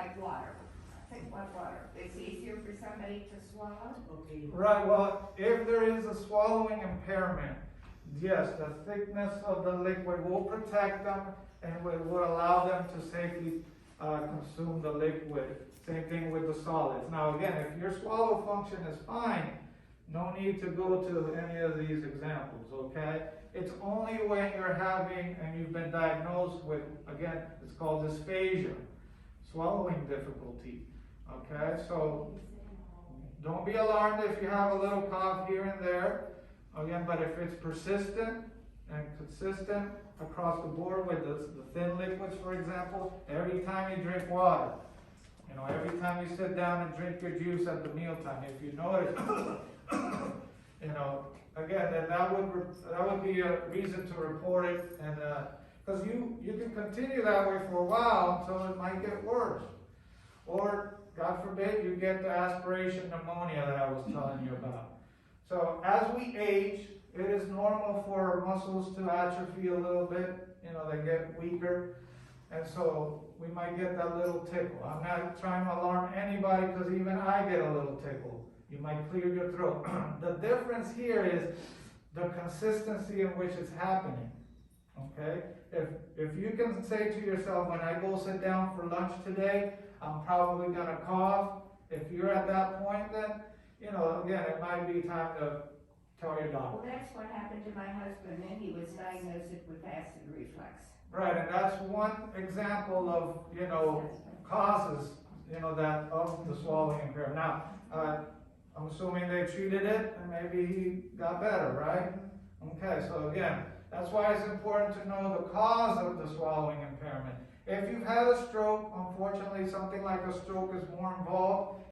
like water. Think about water. It's easier for somebody to swallow. Okay. Right, well, if there is a swallowing impairment, yes, the thickness of the liquid will protect them and will allow them to safely consume the liquid. Same thing with the solids. Now again, if your swallow function is fine, no need to go to any of these examples, okay? It's only when you're having, and you've been diagnosed with, again, it's called dysphagia, swallowing difficulty, okay? So don't be alarmed if you have a little cough here and there, again, but if it's persistent and consistent across the board with the thin liquids, for example, every time you drink water, you know, every time you sit down and drink your juice at the mealtime, if you notice, you know, again, then that would be a reason to report it, and because you can continue that way for a while until it might get worse, or God forbid you get the aspiration pneumonia that I was telling you about. So as we age, it is normal for our muscles to atrophy a little bit. You know, they get weaker, and so we might get that little tickle. I'm not trying to alarm anybody because even I get a little tickle. You might clear your throat. The difference here is the consistency in which it's happening. Okay? If you can say to yourself, when I go sit down for lunch today, I'm probably going to cough. If you're at that point, then, you know, again, it might be time to tell your doctor. Well, that's what happened to my husband, and he was diagnosed with acid reflux. Right, and that's one example of, you know, causes, you know, that of the swallowing impairment. Now, I'm assuming they treated it and maybe he got better, right? Okay, so again, that's why it's important to know the cause of the swallowing impairment. If you've had a stroke, unfortunately, something like a stroke is more involved.